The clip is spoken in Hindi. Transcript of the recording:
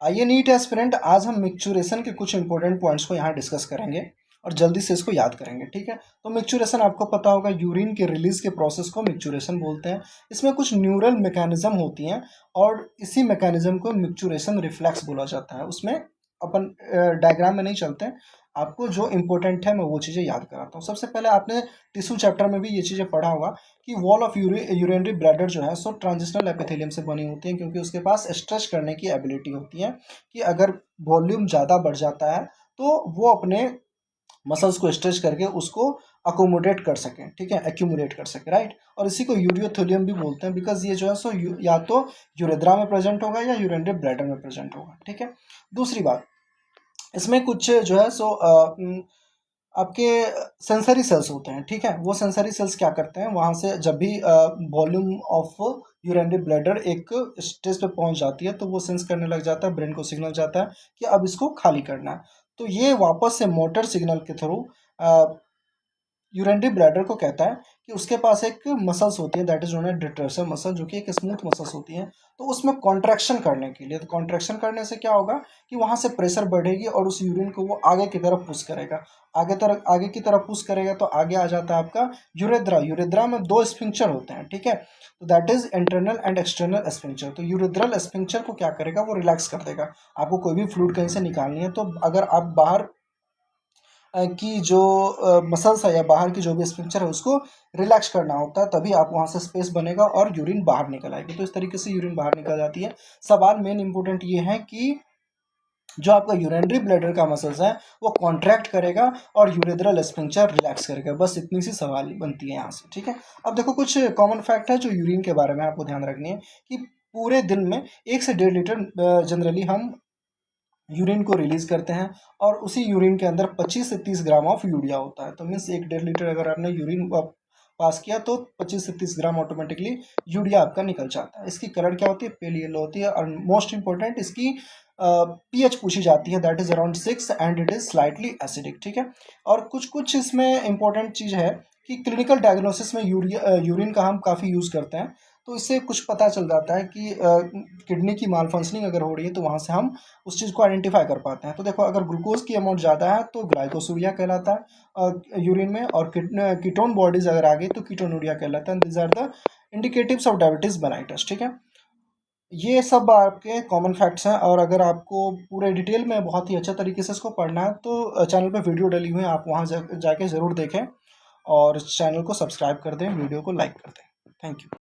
आइए नीट एस्पिरेंट, आज हम मिक्चुरेशन के कुछ इंपॉर्टेंट पॉइंट्स को यहाँ डिस्कस करेंगे और जल्दी से इसको याद करेंगे, ठीक है। तो मिक्चुरेशन आपको पता होगा, यूरिन के रिलीज के प्रोसेस को मिक्चुरेशन बोलते हैं। इसमें कुछ न्यूरल मैकेनिज्म होती हैं और इसी मैकेनिज्म को मिक्चुरेशन रिफ्लेक्स बोला जाता है। उसमें अपन डायग्राम में नहीं चलते हैं, आपको जो इंपॉर्टेंट है मैं वो चीज़ें याद कराता हूँ। सबसे पहले आपने टिश्यू चैप्टर में भी ये चीज़ें पढ़ा होगा कि वॉल ऑफ यूरिनरी ब्लैडर जो है सो ट्रांजिशनल एपिथेलियम से बनी होती है, क्योंकि उसके पास स्ट्रेच करने की एबिलिटी होती है कि अगर वॉल्यूम ज़्यादा बढ़ जाता है तो वो अपने मसल्स को स्ट्रेच करके उसको अकोमोडेट कर सकें, ठीक है, एक्यूमुलेट कर सकें, राइट। और इसी को यूरियोथेलियम भी बोलते हैं, बिकॉज ये जो है सो या तो यूरेथ्रा में प्रेजेंट होगा या यूरिनरी ब्लैडर में प्रेजेंट होगा, ठीक है। दूसरी बात, इसमें कुछ जो है सो आपके सेंसरी सेल्स होते हैं, ठीक है। वो सेंसरी सेल्स क्या करते हैं, वहाँ से जब भी वॉल्यूम ऑफ यूरिनरी ब्लैडर एक स्टेज पे पहुँच जाती है तो वो सेंस करने लग जाता है, ब्रेन को सिग्नल जाता है कि अब इसको खाली करना है। तो ये वापस से मोटर सिग्नल के थ्रू यूरिनरी ब्लैडर को कहता है कि उसके पास एक मसल्स होती है, that is known as detrusor muscle, जो कि एक स्मूथ मसल्स होती हैं। तो उसमें कॉन्ट्रैक्शन करने के लिए, तो कॉन्ट्रैक्शन करने से क्या होगा कि वहाँ से प्रेशर बढ़ेगी और उस यूरिन को वो आगे की तरफ पुश करेगा। आगे की तरफ पुश करेगा तो आगे आ जाता है आपका यूरेथ्रा। यूरेथ्रा में दो स्फिंक्चर होते हैं, ठीक है। तो that is internal and external sphincter. तो यूरेथ्रल स्फिंक्चर को क्या करेगा, वो रिलैक्स कर देगा। आपको कोई भी फ्लूइड कहीं से निकालनी है तो अगर आप बाहर की जो मसल्स है या बाहर की जो भी स्ट्रक्चर है उसको रिलैक्स करना होता है, तभी आप वहाँ से स्पेस बनेगा और यूरिन बाहर निकल आएगी। तो इस तरीके से यूरिन बाहर निकल जाती है। सवाल मेन इंपॉर्टेंट ये है कि जो आपका यूरिनरी ब्लैडर का मसल्स है वो कॉन्ट्रैक्ट करेगा और यूरेथ्रल स्फिंक्चर रिलैक्स करेगा। बस इतनी सी सवाल बनती है यहाँ से, ठीक है। अब देखो कुछ कॉमन फैक्ट है जो यूरिन के बारे में आपको ध्यान रखनी है कि पूरे दिन में 1 से 1.5 लीटर जनरली हम यूरिन को रिलीज करते हैं और उसी यूरिन के अंदर 25 से 30 ग्राम ऑफ यूरिया होता है। तो मीन्स 1-1.5 लीटर अगर आपने यूरिन पास किया तो 25 से 30 ग्राम ऑटोमेटिकली यूरिया आपका निकल जाता है। इसकी कलर क्या होती है, पेल येलो होती है। और मोस्ट इंपॉर्टेंट इसकी पीएच पूछी जाती है, that is around 6 and it is slightly acidic, ठीक है। और कुछ इसमें इंपॉर्टेंट चीज़ है कि क्लिनिकल डायग्नोसिस में यूरिन का हम काफ़ी यूज़ करते हैं। तो इससे कुछ पता चल जाता है कि किडनी की माल फंक्शनिंग अगर हो रही है तो वहाँ से हम उस चीज़ को आइडेंटिफाई कर पाते हैं। तो देखो अगर ग्लूकोज की अमाउंट ज़्यादा है तो ग्लाइकोसूरिया कहलाता है यूरिन में, और कीटोन बॉडीज अगर आ गई तो कीटोनूरिया कहलाता है। This are the indicatives of diabetes mellitus, ठीक है। ये सब आपके कॉमन फैक्ट्स हैं, और अगर आपको पूरे डिटेल में बहुत ही अच्छे तरीके से इसको पढ़ना है तो चैनल पे वीडियो डली हुई है, आप वहाँ जाके ज़रूर देखें और चैनल को सब्सक्राइब कर दें, वीडियो को लाइक कर दें। Thank you.